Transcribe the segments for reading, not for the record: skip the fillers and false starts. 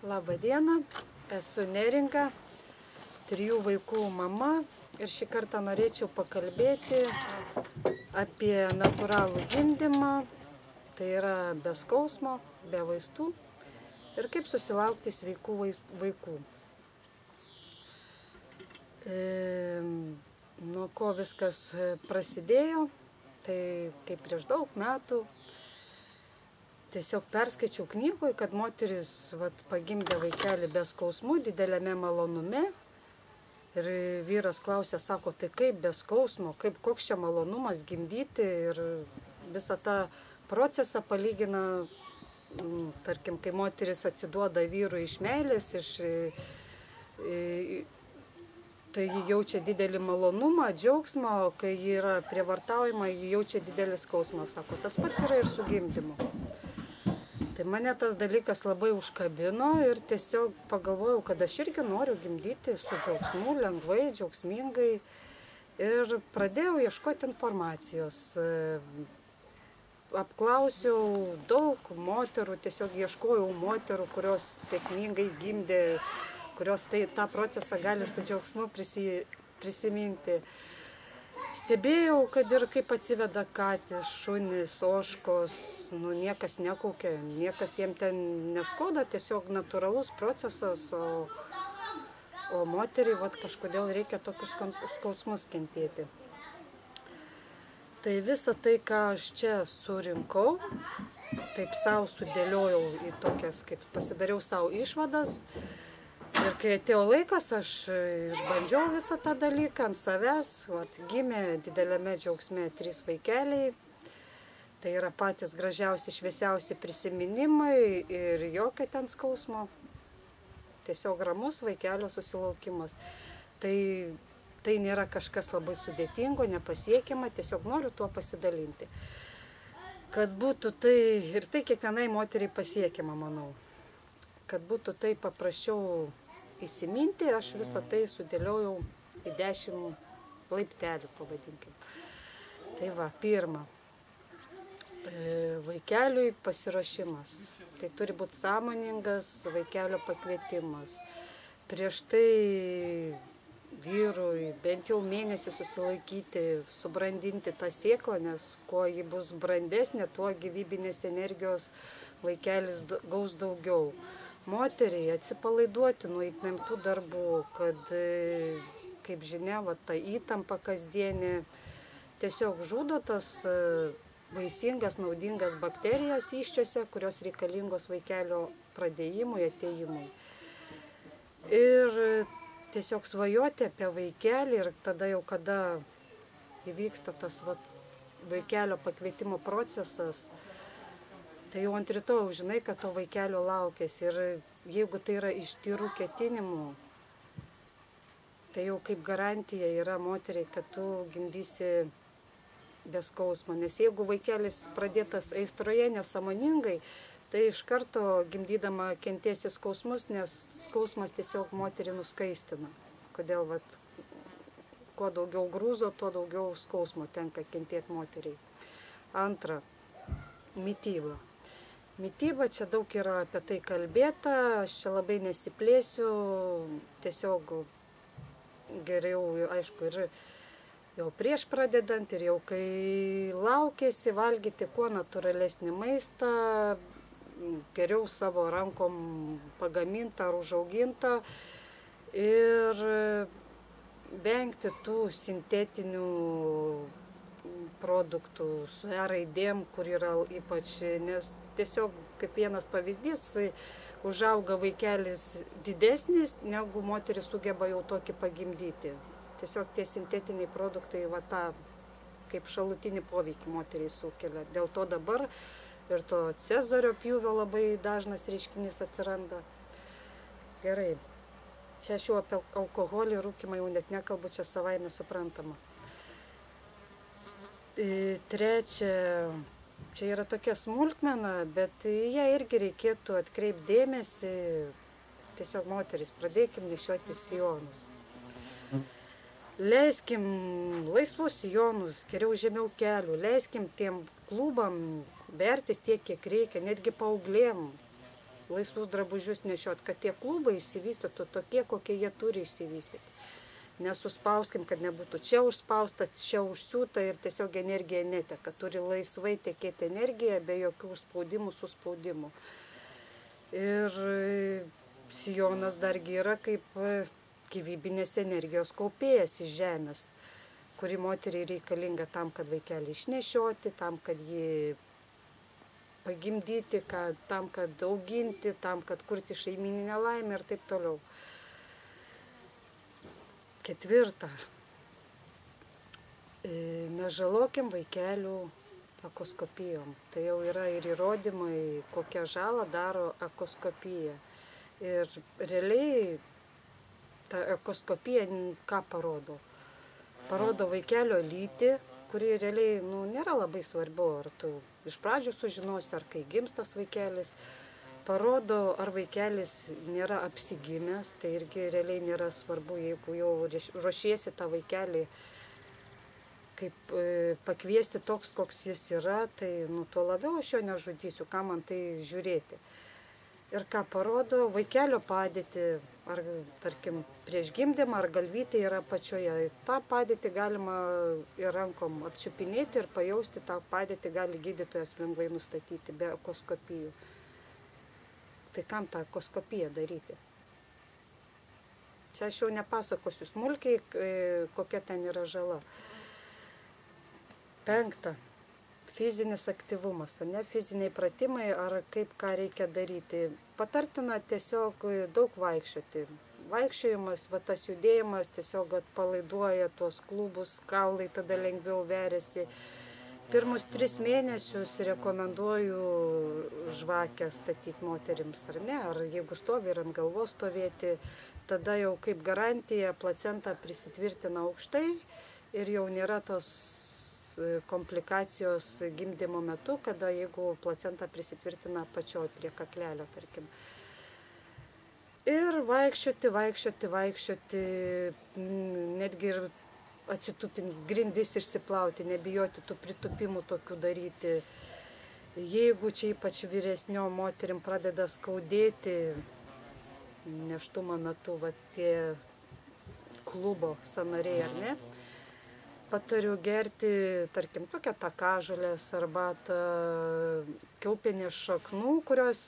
Labą dieną, esu Neringa, 3 vaikų mama ir šį kartą norėčiau pakalbėti apie natūralų gimdymą, tai yra be skausmo, be vaistų ir kaip susilaukti sveikų vaikų. Nuo ko viskas prasidėjo, tai kaip prieš daug metų tiesiog perskaičiau knygoje, kad moteris pagimdė vaikelį be skausmų, dideliame malonume. Ir vyras klausė, sako, tai kaip be skausmo, koks čia malonumas gimdyti, ir visą tą procesą palygina, tarkim, kai moteris atsiduoda vyrui iš meilės, tai ji jaučia didelį malonumą, džiaugsmą, o kai ji yra prievartaujama, ji jaučia didelį skausmą, sako, tas pats yra ir su gimdymu. Tai mane tas dalykas labai užkabino ir tiesiog pagalvojau, kad aš irgi noriu gimdyti su džiaugsmu, lengvai, džiaugsmingai. Ir pradėjau ieškoti informacijos. Apklausiau daug moterų, tiesiog ieškojau moterų, kurios sėkmingai gimdė, kurios tą procesą gali su džiaugsmu prisiminti. Stebėjau, kad ir kaip atsiveda katės, šunys, ožkos, niekas nekaukia, niekas jiem ten neskauda, tiesiog natūralus procesas, o moteriai kažkodėl reikia tokius skausmus kentėti. Tai visą tai, ką aš čia surinkau, taip savo sudėliojau į tokias, kaip pasidariau savo išvadas. Ir kai atėjo laikas, aš išbandžiau visą tą dalyką ant savęs, gimė dideliame džiaugsme 3 vaikeliai. Tai yra patys gražiausi, šviesiausi prisiminimai ir jokio ten skausmo. Tiesiog ramus vaikelio susilaukimas. Tai nėra kažkas labai sudėtingo, nepasiekiama, tiesiog noriu tuo pasidalinti. Kad būtų tai, ir tai kiekvienai moteriai pasiekiama, manau. Kad būtų tai paprasčiau įsiminti, aš visą tai sudėliojau į 10 laiptelių, pavadinkim. Tai pirma, vaikeliui pasiruošimas. Tai turi būti sąmoningas vaikelio pakvietimas. Prieš tai vyrui bent jau mėnesį susilaikyti, subrandinti tą sėklą, nes kuo ji bus brandesnė, tuo gyvybinės energijos vaikelis gaus daugiau. Moteriai atsipalaiduoti nuo įtemptų darbų, kad, kaip žinia, ta įtampa kasdienė tiesiog žudo tas vaisingas, naudingas bakterijas įsčiose, kurios reikalingos vaikelio pradėjimui, atėjimui. Ir tiesiog svajoti apie vaikelį ir tada jau, kada įvyksta tas vaikelio pakvietimo procesas, tai jau ant rytojaus žinai, kad to vaikelio laukėsi. Ir jeigu tai yra iš tyrų ketinimų, tai jau kaip garantija yra moteriai, kad tu gimdysi be skausmo. Nes jeigu vaikelis pradėtas aistroje nesąmoningai, tai iš karto gimdydama kentėsi skausmus, nes skausmas tiesiog moterį nuskaistina. Kodėl kuo daugiau grūzo, tuo daugiau skausmo tenka kentėti moteriai. Antra, mityba. Mityba, čia daug yra apie tai kalbėta, aš čia labai nesiplėsiu, tiesiog geriau, aišku, ir jau prieš pradedant, ir jau kai laukėsi valgyti kuo natūralesnį maistą, geriau savo rankom pagamintą ar užaugintą ir vengti tų sintetinių produktų su raidėm, kur yra ypač, nes tiesiog kaip vienas pavyzdys, užauga vaikelis didesnis, negu moteris sugeba jau tokį pagimdyti. Tiesiog tie sintetiniai produktai tą kaip šalutinį poveikį moteriai sukelia. Dėl to dabar ir to cezario pjūvio labai dažnas reiškinys atsiranda. Gerai, čia aš jau apie alkoholį, rūkymą jau net nekalbu, čia savaime suprantama. Trečia, čia yra tokia smulkmena, bet ją irgi reikėtų atkreipti dėmesį. Tiesiog moteris, pradėkim nešioti sijonus. Leiskim laisvus sijonus, geriau žemiau kelių, leiskim tiem klubam vertis tiek, kiek reikia, netgi paauglėm. laisvus drabužius nešiot, kad tie klubai išsivystytų tokie, kokie jie turi išsivystyti. Nesuspauskim, kad nebūtų čia užspausta, čia užsiūta ir tiesiog energija neteka. Turi laisvai tekėti energija be jokių užspaudimų, suspaudimų. Ir sijonas dargi yra kaip gyvybinės energijos kaupėjas iš žemės, kuri moteriai reikalinga tam, kad vaikelį išnešioti, tam, kad jį pagimdyti, tam, kad auginti, tam, kad kurti šeimyninę laimę ir taip toliau. 4. Nežalokim vaikelių echoskopijom. Tai jau yra ir įrodymai, kokią žalą daro echoskopija. Ir realiai ta echoskopija ką parodo? Parodo vaikelio lytį, kuri realiai nėra labai svarbu, ar tu iš pradžių sužinosi, ar kai gimstas vaikelis. Parodo, ar vaikelis nėra apsigimęs, tai irgi realiai nėra svarbu, jeigu jau ruošiesi tą vaikelį kaip pakviesti toks, koks jis yra, tai tuo labiau aš jo nežudysiu, ką man tai žiūrėti. Ir ką parodo, vaikelio padėtį, ar tarkim prieš gimdymą, ar galvytė yra pačioje. Ta padėtį galima ir rankom apčiupinėti ir pajausti, tą padėtį gali gydytojas lengvai nustatyti be echoskopijų. Tai kam tą echoskopiją daryti? Čia aš jau nepasakosiu smulkiai, kokia ten yra žala. 5. Fizinis aktyvumas, ne fiziniai pratimai, ar kaip ką reikia daryti. Patartina tiesiog daug vaikščioti. Vaikščiojimas, tas judėjimas tiesiog atpalaiduoja tuos klubus, kaulai tada lengviau veriasi. Pirmus 3 mėnesius rekomenduoju žvakę statyti moterims, ar ne, ar jeigu stovi ir ant galvos stovėti, tada jau kaip garantija placenta prisitvirtina aukštai ir jau nėra tos komplikacijos gimdymo metu, kada jeigu placenta prisitvirtina apačioj prie kaklelio, tarkim. Ir vaikščioti, netgi ir atsitupinti, grindis išsiplauti, nebijoti tų pritupimų tokių daryti. Jeigu čia ypač vyresnio moterim pradeda skaudėti nėštumo metu, tie klubo sąnariai, ar ne, patariu gerti, tarkim, tokią takažolės arbatą, kiaulpienės šaknų, kurios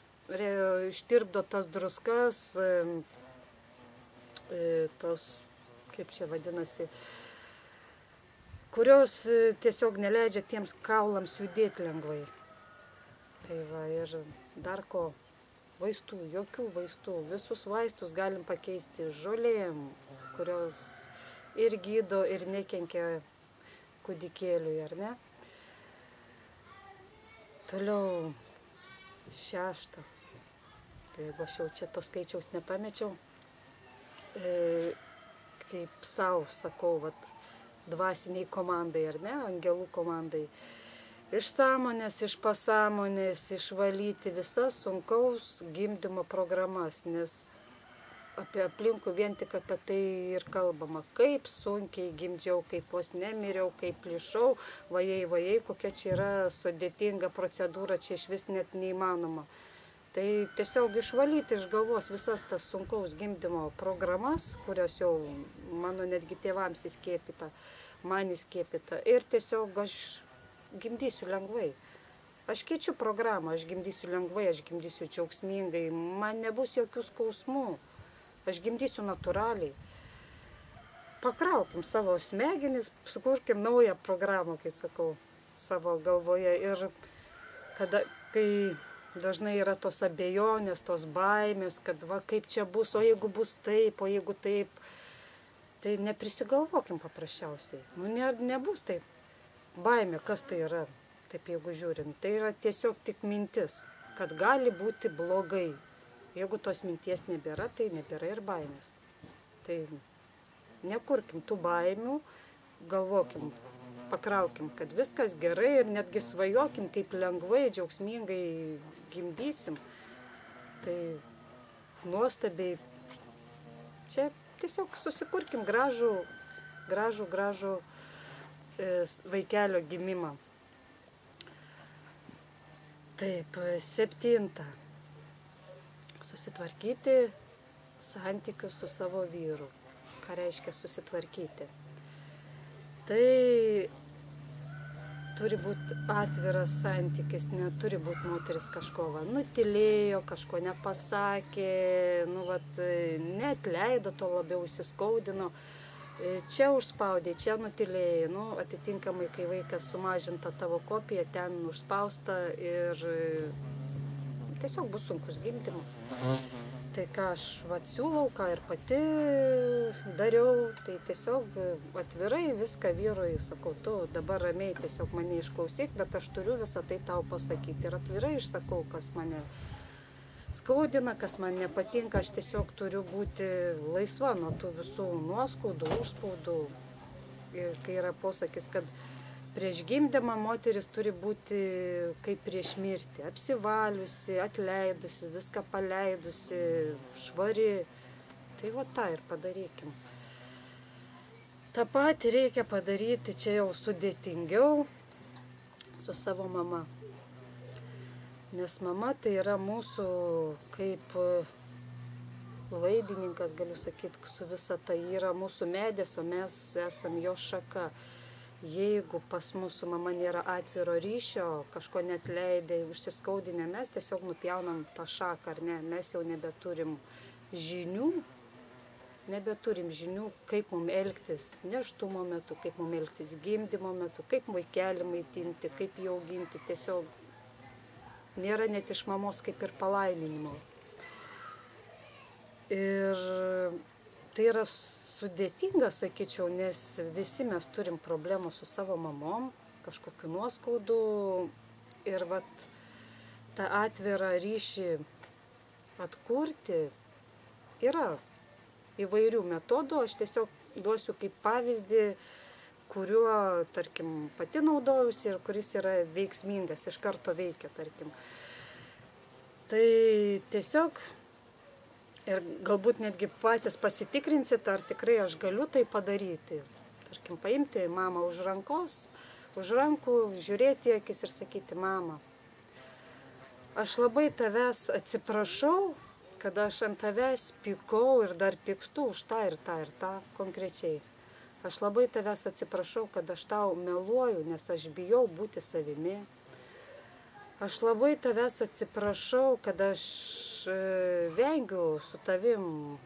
ištirpdo tas druskas, tos, kaip čia vadinasi, kurios tiesiog neleidžia tiems kaulams judėti lengvai. Tai va, ir dar ko, vaistų, jokių vaistų, visus vaistus galim pakeisti žolėm, kurios ir gydo, ir nekenkia kūdikėliui, ar ne? Toliau 6. Tai jeigu aš jau čia to skaičiaus nepamečiau, kaip savo sakau, dvasiniai komandai, ar ne, angelų komandai. Iš sąmonės, iš pasąmonės išvalyti visas sunkaus gimdymo programas, nes apie aplinkų vien tik apie tai ir kalbama, kaip sunkiai gimdžiau, kaip vos nemiriau, kaip plyšau, vajai, kokia čia yra sudėtinga procedūra, čia iš vis net neįmanoma. Tai tiesiog išvalyti iš galvos visas tas sunkaus gimdymo programas, kurios jau mano netgi tėvams įskiepyta, man įskiepyta, ir tiesiog aš gimdysiu lengvai. Aš keičiu programą, aš gimdysiu lengvai, aš gimdysiu džiaugsmingai, man nebus jokių skausmų. Aš gimdysiu natūraliai. Pakraukim savo smegenis, sukurkim naują programą, kai sakau, savo galvoje. Ir kai dažnai yra tos abejonės, tos baimės, kad kaip čia bus, o jeigu bus taip, o jeigu taip, tai neprisigalvokim paprasčiausiai. Nebus taip. Baimė, kas tai yra, taip jeigu žiūrint, tai yra tiesiog tik mintis, kad gali būti blogai. Jeigu tos minties nebėra, tai nebėra ir baimės. Tai nekurkim tų baimių, galvokim, pakraukim, kad viskas gerai ir netgi svajokim, kaip lengvai, džiaugsmingai gimdysim. Tai nuostabiai. Čia tiesiog susikurkim gražų vaikelio gimimą. Taip, 7. susitvarkyti santykius su savo vyru. Ką reiškia susitvarkyti? Tai turi būti atviras santykis, neturi būti moteris kažko nutilėjo, kažko nepasakė, neatleido, to labiau įsiskaudino. Čia užspaudė, čia nutilėjai, atitinkamai, kai vaikas sumažinta tavo kopija, ten užspausta ir tiesiog bus sunkus gimdymas. Tai ką aš siūlau, ką ir pati dariau, tai tiesiog atvirai viską vyrui sakau, tu dabar ramiai tiesiog mane išklausyk, bet aš turiu visą tai tau pasakyti. Ir atvirai išsakau, kas mane skaudina, kas man nepatinka, aš tiesiog turiu būti laisva nuo tų visų nuoskaudų, užspaudų. Ir kai yra posakis, kad prieš gimdymą moteris turi būti kaip prieš mirtį, apsivaliusi, atleidusi, viską paleidusi, švari. Tai tą ir padarykim. Ta pati reikia padaryti, čia jau sudėtingiau, su savo mama. Nes mama tai yra mūsų kaip laidininkas, galiu sakyti, su visa tai yra mūsų medis, o mes esam jo šaka. Jeigu pas mūsų mama nėra atviro ryšio, kažko neatleidė, užsiskaudinę, mes tiesiog nupjaunam tą šaką, ar ne? Mes jau nebeturim žinių, kaip mums elgtis nėštumo metu, kaip mums elgtis gimdymo metu, kaip vaikelį maitinti, kaip jį auginti. Tiesiog nėra net iš mamos kaip ir palaiminimo. Ir tai yra sudėtinga, sakyčiau, nes visi mes turim problemų su savo mamom, kažkokiu nuoskaudu. Ir tą atvirą ryšį atkurti yra įvairių metodų. Aš tiesiog duosiu kaip pavyzdį, kuriuo, tarkim, pati naudojausi ir kuris yra veiksmingas, iš karto veikia, tarkim. Tai tiesiog ir galbūt netgi patys pasitikrinsit, ar tikrai aš galiu tai padaryti. Tarkim, paimti mamą už rankų, žiūrėti į akis ir sakyti, mama, aš labai tavęs atsiprašau, kad aš ant tavęs pykau ir dar pykstu už tą ir tą ir tą konkrečiai. Aš labai tavęs atsiprašau, kad aš tau meluoju, nes aš bijau būti savimi. Aš labai tavęs atsiprašau, kad aš vengiu su tavim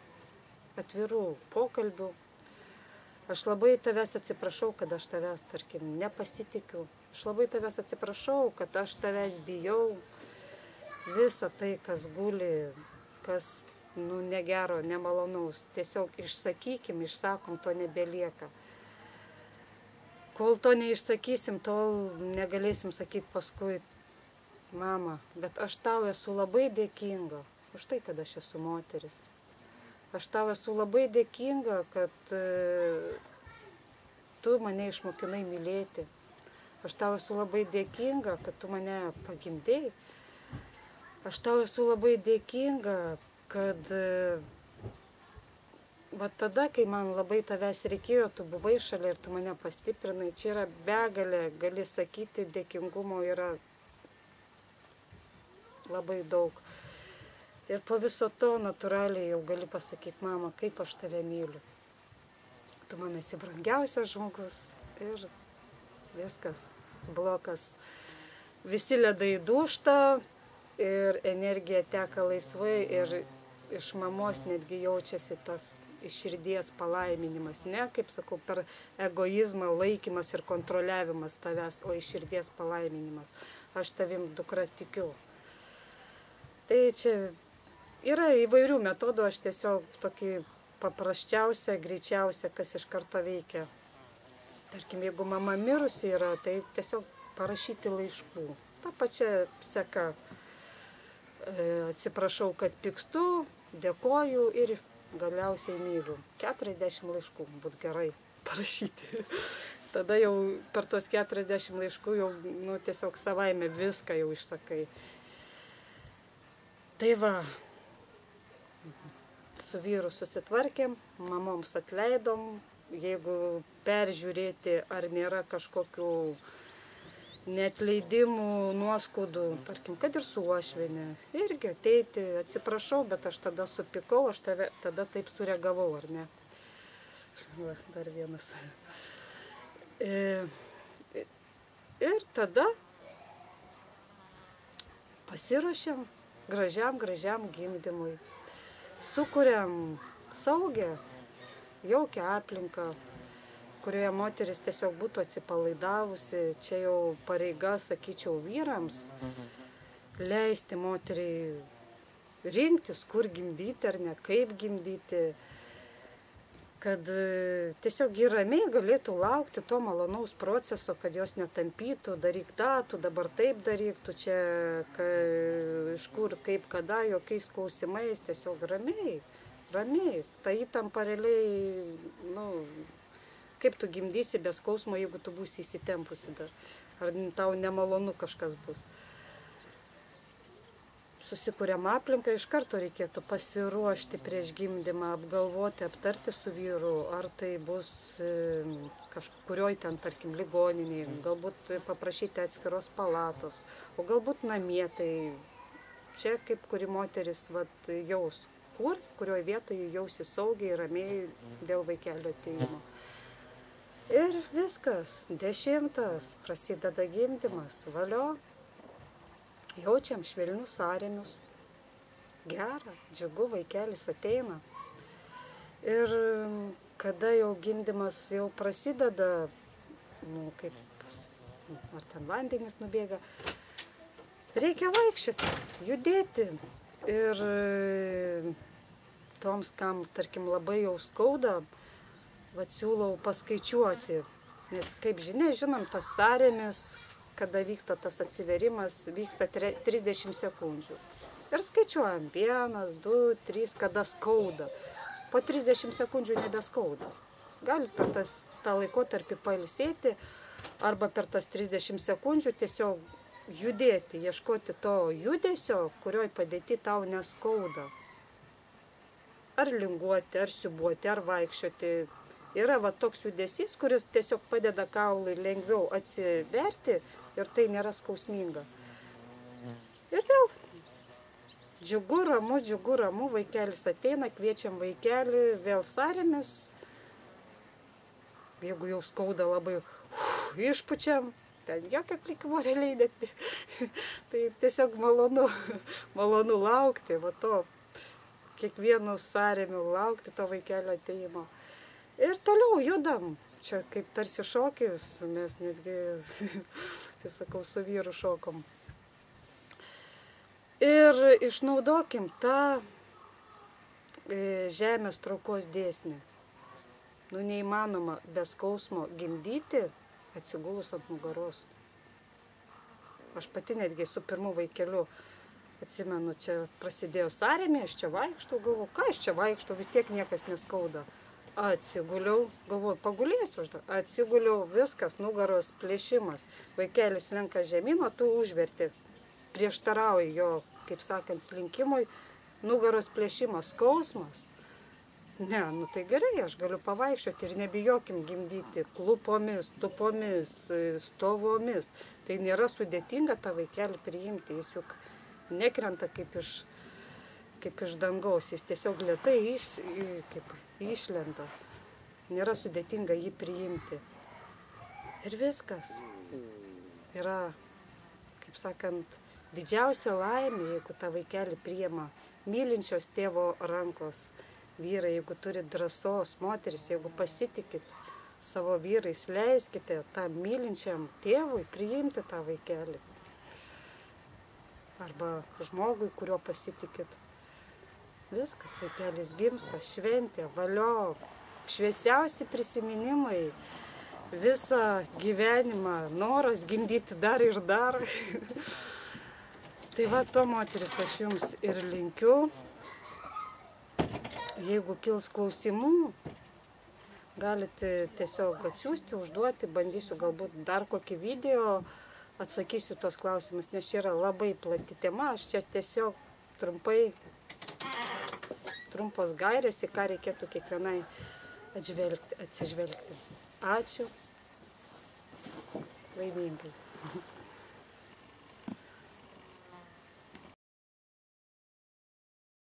atvirų pokalbių. Aš labai tavęs atsiprašau, kad aš tavęs, tarkim, nepasitikiu. Aš labai tavęs atsiprašau, kad aš tavęs bijau. Visa tai, kas guli, kas negero, nemalonaus, tiesiog išsakom, to nebelieka. Kol to neišsakysim, tol negalėsim sakyti paskui, mama, bet aš tau esu labai dėkinga už tai, kad aš esu moteris. Aš tau esu labai dėkinga, kad tu mane išmokinai mylėti. Aš tau esu labai dėkinga, kad tu mane pagimdėjai. Aš tau esu labai dėkinga, kad tada, kai man labai tavęs reikėjo, tu buvai šalia ir tu mane pastiprinai. Čia yra begalė, gali sakyti, dėkingumo yra labai daug. Ir po viso to natūraliai jau gali pasakyti, mama, kaip aš tave myliu. Tu man esi brangiausias žmogus ir viskas, blokas. Visi ledai dūžta ir energija teka laisvai ir iš mamos netgi jaučiasi tas iš širdies palaiminimas. Ne, kaip sakau, per egoizmą laikymas ir kontroliavimas tavęs, o iš širdies palaiminimas. Aš tavim dukra tikiu. Tai čia yra įvairių metodų, aš tiesiog tokį paprasčiausią, greičiausią, kas iš karto veikia. Tarkim, jeigu mama mirusi yra, tai tiesiog parašyti laiškų. Ta pačia seka. Atsiprašau, kad pykstu, dėkoju ir galiausiai myliu. 40 laiškų būtų gerai parašyti. Tada jau per tos 40 laiškų jau tiesiog savaime viską jau išsakai. Tai va, su vyru susitvarkėm, mamoms atleidom, jeigu peržiūrėti, ar nėra kažkokių neatleidimų, nuoskaudų, tarkim, kad ir su uošviene. Irgi ateiti, atsiprašau, bet aš tada supykau, aš tada taip sureagavau, ar ne? Va, dar vienas. Ir tada pasiruošiam gražiam gimdymui. Sukuriam saugią, jaukią aplinką, kurioje moteris tiesiog būtų atsipalaidavusi. Čia jau pareiga, sakyčiau, vyrams leisti moteriai rinktis, kur gimdyti ar ne, kaip gimdyti, kad tiesiog ji ramiai galėtų laukti to malonaus proceso, kad jos netampytų, daryk tą, tu dabar taip daryk, tu čia iš kur, kaip, kada, jokiais klausimais, tiesiog ramiai. Ta įtampa realiai, kaip tu gimdysi be skausmo, jeigu tu būsi įsitempusi dar, ar tau nemalonu kažkas bus. Susikuriam aplinką, iš karto reikėtų pasiruošti prieš gimdymą, apgalvoti, aptarti su vyru, ar tai bus kažkurioj ten, tarkim, ligoninėje, galbūt paprašyti atskiros palatos, o galbūt namie, tai čia kaip kuri moteris jaus, kurioj vietoje jausi saugiai, ramiai dėl vaikelio atėjimo. Ir viskas, 10 prasideda gimdymas, valio. Jaučiam švelnius sąrėmius, gera, džiugu, vaikelis ateina. Ir kada jau gimdymas jau prasideda, ar ten vandenys nubėga, reikia vaikščioti, judėti. Ir toms, kam, tarkim, labai jau skauda, siūlau paskaičiuoti, nes, kaip žinia, žinom, tas sąrėmis, kada vyksta tas atsiverimas, vyksta 30 sekundžių. Ir skaičiuojam 1, 2, 3, kada skauda. Po 30 sekundžių nebeskauda. Galit per tą laikotarpį pailsėti, arba per tas 30 sekundžių tiesiog judėti, ieškoti to judesio, kurioj padėti tau neskauda. Ar linguoti, ar siūbuoti, ar vaikščioti. Yra toks judesys, kuris tiesiog padeda kaului lengviau atsiverti ir tai nėra skausminga. Ir vėl džiugu, ramu, vaikelis ateina, kviečiam vaikelį, vėl sąrėmis. Jeigu jau skauda labai, išpučiam, ten jokio klikimo realiai net. Tai tiesiog malonu laukti, kiekvienu sąrėmiu laukti to vaikelio ateimo. Ir toliau judam. Čia kaip tarsi šokis, mes netgi, kai sakau, su vyru šokom. Ir išnaudokim tą žemės traukos dėsnį. Neįmanoma be skausmo gimdyti atsigulus ant nugaros. Aš pati netgi su pirmu vaikeliu atsimenu, čia prasidėjo sąrėmė, aš čia vaikštau, galvoju, ką aš čia vaikštau, vis tiek niekas neskauda. Atsiguliau, galvoju, pagulėsiu, atsiguliau, viskas, nugaros plėšimas. Vaikelis lenka žemyn, o tu užverti. Prieštarauji jo, kaip sakant, slinkimui, nugaros plėšimas, skausmas. Ne, tai gerai, aš galiu pavaikščioti ir nebijokim gimdyti klupomis, tupomis, stovomis. Tai nėra sudėtinga tą vaikelį priimti, jis juk nekrenta kaip iš dangaus, jis tiesiog lėtai išlenda. Nėra sudėtinga jį priimti. Ir viskas. Yra, kaip sakant, didžiausia laimė, jeigu tą vaikelį priima mylinčios tėvo rankos. Vyrai, jeigu turi drąsos, moteris, jeigu pasitikit savo vyrais, leiskite tam mylinčiam tėvui priimti tą vaikelį. Arba žmogui, kurio pasitikit. Viskas, vaikelis gimsta, šventė, valio, šviesiausi prisiminimai, visą gyvenimą, noras gimdyti dar ir dar. Tai to, moteris, aš jums ir linkiu. Jeigu kils klausimų, galite tiesiog atsiųsti, užduoti, bandysiu galbūt dar kokį video, atsakysiu tos klausimus, nes čia yra labai plati tema, aš čia tiesiog trumpos gairės, į ką reikėtų kiekvienai atsižvelgti. Ačiū. Laimingai.